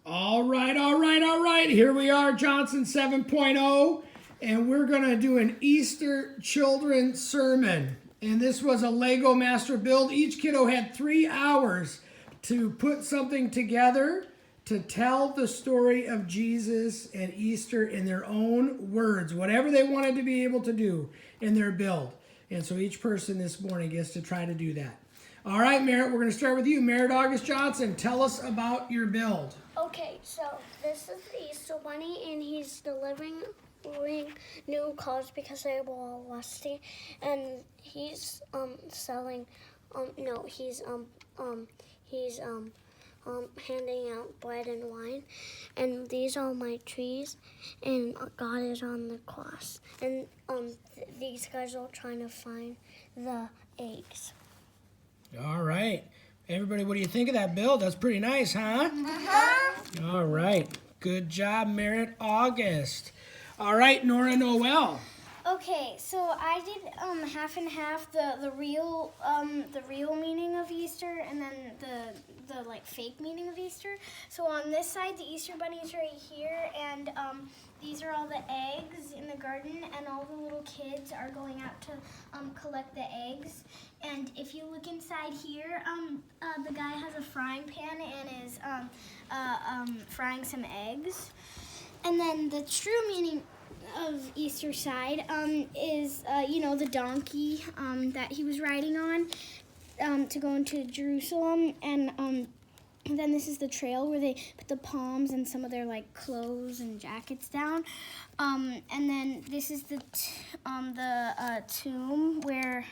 All right, all right, all right. Here we are, Johnson 7.0, and we're going to do an Easter children's sermon. And this was a Lego Master Build. Each kiddo had 3 hours to put something together to tell the story of Jesus and Easter in their own words, whatever they wanted to be able to do in their build. And so each person this morning gets to try to do that. All right, Merritt, we're going to start with you. Merritt August Johnson, tell us about your build. Okay, so this is the Easter Bunny, and he's delivering new clothes because they were all rusty, and he's selling. He's handing out bread and wine, and these are my trees, and God is on the cross, and these guys are trying to find the eggs. All right. Everybody, what do you think of that build? That's pretty nice, huh? All right. Good job, Merritt August. All right, Nora Noel. Okay, so I did half and half, the real meaning of Easter and then the like fake meaning of Easter. So on this side, the Easter bunny is right here, and these are all the eggs in the garden, and all the little kids are going out to collect the eggs. And if you look inside here, the guy has a frying pan and is frying some eggs. And then the true meaning of Easter side is the donkey that he was riding on to go into Jerusalem, and then this is the trail where they put the palms and some of their like clothes and jackets down, and then this is the tomb where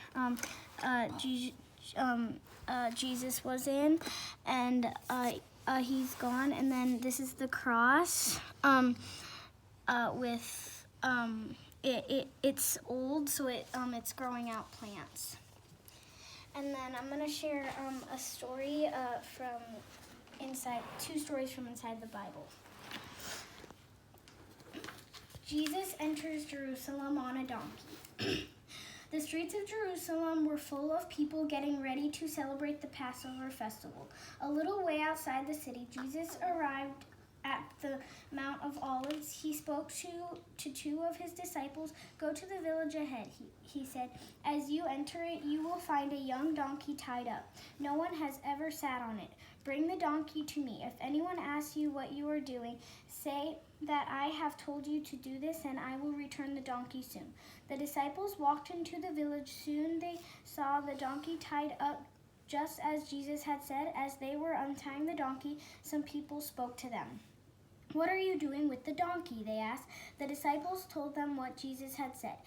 Jesus was in, and he's gone, and then this is the cross with it's old, so it's growing out plants. And then I'm gonna share a story from inside, 2 stories from inside the Bible. Jesus enters Jerusalem on a donkey. The streets of Jerusalem were full of people getting ready to celebrate the Passover festival. A little way outside the city, Jesus arrived at the Mount of Olives. He spoke to 2 of his disciples. "Go to the village ahead," he said. "As you enter it, you will find a young donkey tied up. No one has ever sat on it. Bring the donkey to me. If anyone asks you what you are doing, say that I have told you to do this, and I will return the donkey soon." The disciples walked into the village. Soon they saw the donkey tied up just as Jesus had said. As they were untying the donkey, some people spoke to them. "What are you doing with the donkey?" they asked. The disciples told them what Jesus had said,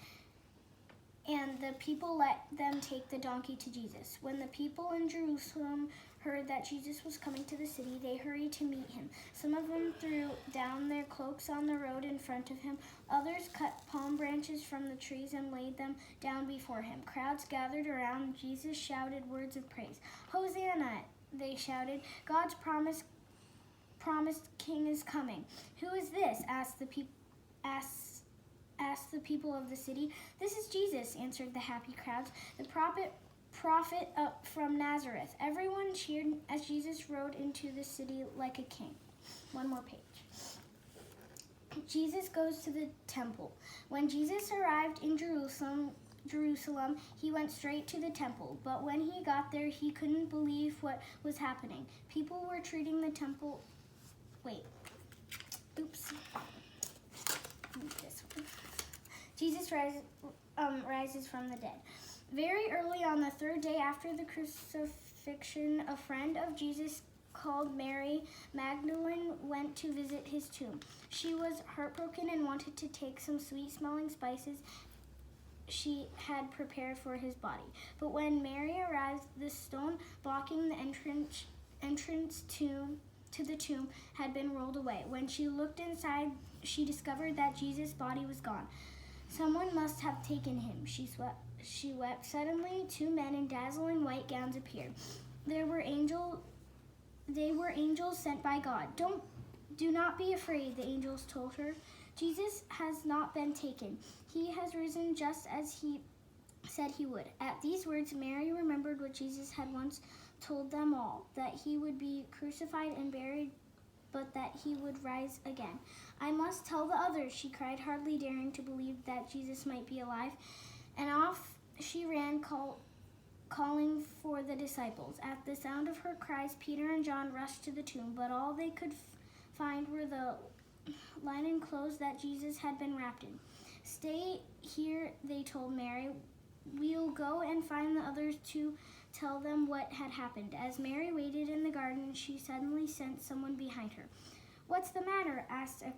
and the people let them take the donkey to Jesus. When the people in Jerusalem heard that Jesus was coming to the city, they hurried to meet him. Some of them threw down their cloaks on the road in front of him. Others cut palm branches from the trees and laid them down before him. Crowds gathered around. Jesus shouted words of praise. "Hosanna," they shouted. "God's promised king is coming." "Who is this?" asked the people of the city. "This is Jesus," answered the happy crowds, "the prophet up from Nazareth." Everyone cheered as Jesus rode into the city like a king. One more page. Jesus goes to the temple. When Jesus arrived in Jerusalem, he went straight to the temple. But when he got there, he couldn't believe what was happening. People were treating the temple. This one. Jesus rises from the dead. Very early on the 3rd day after the crucifixion, a friend of Jesus called Mary Magdalene went to visit his tomb. She was heartbroken and wanted to take some sweet-smelling spices she had prepared for his body. But when Mary arrived, the stone blocking the entrance to the tomb had been rolled away. When she looked inside, she discovered that Jesus' body was gone. Someone must have taken him, she wept. Suddenly, 2 men in dazzling white gowns appeared. They were angels sent by God. Do not be afraid," the angels told her. "Jesus has not been taken. He has risen just as he said he would." At these words, Mary remembered what Jesus had once told them all, that he would be crucified and buried but that he would rise again. I must tell the others, she cried, hardly daring to believe that Jesus might be alive. And off she ran, calling for the disciples. At the sound of her cries, Peter and John rushed to the tomb, but all they could find were the linen clothes that Jesus had been wrapped in. Stay here, they told Mary. We'll go and find the others to tell them what had happened. As Mary waited in the garden, she suddenly sensed someone behind her. What's the matter? Asked a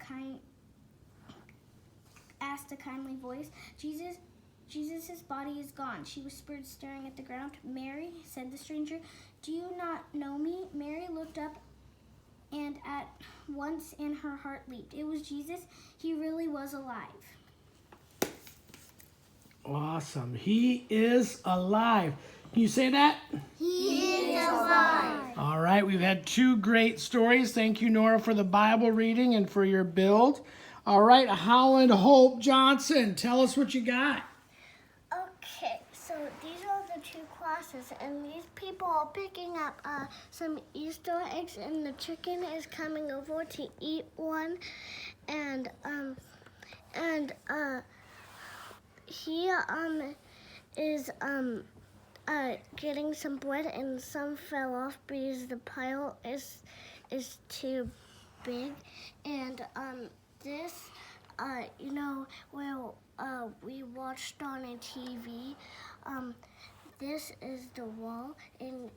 kindly voice. Jesus' body is gone, she whispered, staring at the ground. Mary, said the stranger, do you not know me? Mary looked up, and at once in her heart leaped. It was Jesus. He really was alive. Awesome. He is alive. Can you say that? He is alive. All right, we've had 2 great stories. Thank you, Nora, for the Bible reading and for your build. All right, Holland Hope Johnson, tell us what you got. Okay, so these are the 2 classes, and these people are picking up some Easter eggs, and the chicken is coming over to eat one, and he is getting some bread, and some fell off because the pile is too big, and this we watched on a TV. This is the wall, and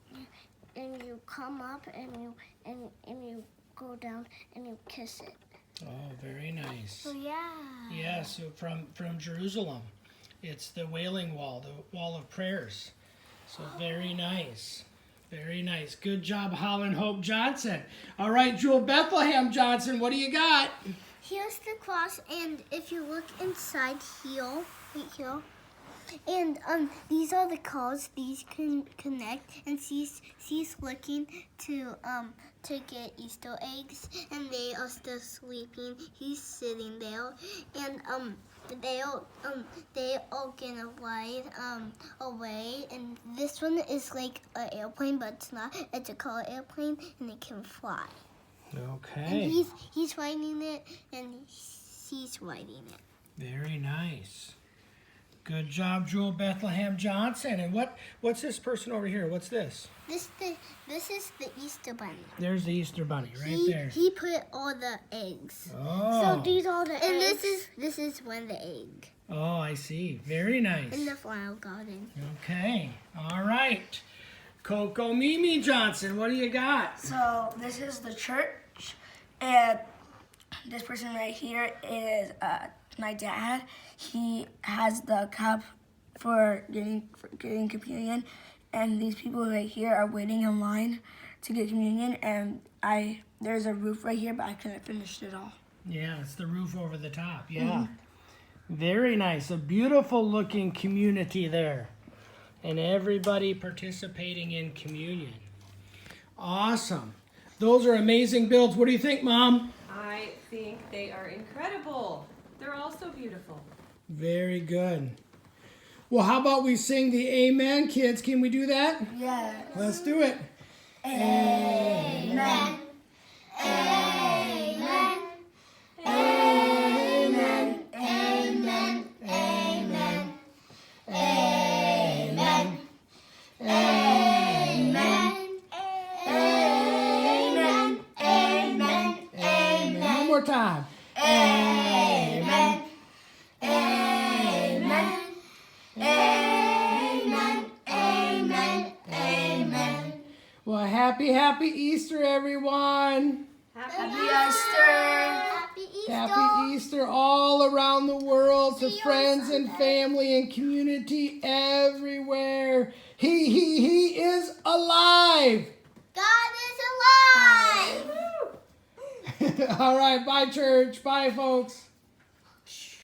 you come up and you go down and you kiss it. Oh, very nice. So yeah. Yeah, so from Jerusalem. It's the Wailing Wall, the Wall of Prayers. So very nice. Very nice. Good job, Holland Hope Johnson. All right, Jewel Bethlehem Johnson, what do you got? Here's the cross, and if you look inside here, right here, and these are the calls. These can connect, and she's looking to get Easter eggs, and they are still sleeping. He's sitting there, and they are gonna ride away, and this one is like an airplane, but it's not. It's a car airplane, and it can fly. Okay. And he's riding it, and she's riding it. Very nice. Good job, Jewel Bethlehem Johnson. And what's this person over here? What's this? This is the Easter Bunny. There's the Easter Bunny right there. He put all the eggs. Oh. So these are the eggs. And this is one the egg. Oh, I see. Very nice. In the flower garden. Okay. All right. Coco Mimi Johnson, what do you got? So this is the church, and this person right here is my dad. He has the cup for getting communion, and these people right here are waiting in line to get communion. And there's a roof right here, but I couldn't finish it all. Yeah, it's the roof over the top. Yeah. Very nice. A beautiful looking community there. And everybody participating in communion. Awesome. Those are amazing builds. What do you think, Mom? I think they are incredible. They're all so beautiful. Very good. Well, how about we sing the Amen, kids? Can we do that? Yeah. Let's do it. Amen. Amen. Amen. Amen. Amen. Amen. Amen. Amen. Amen. Amen. One more time. Amen. Amen. Amen. Amen. Amen. Well, happy Easter, everyone. Happy Easter. Happy Easter. Happy Easter all around the world to See you friends on and Sunday. family and community everywhere. He is alive. God is alive. All right, bye church. Bye folks.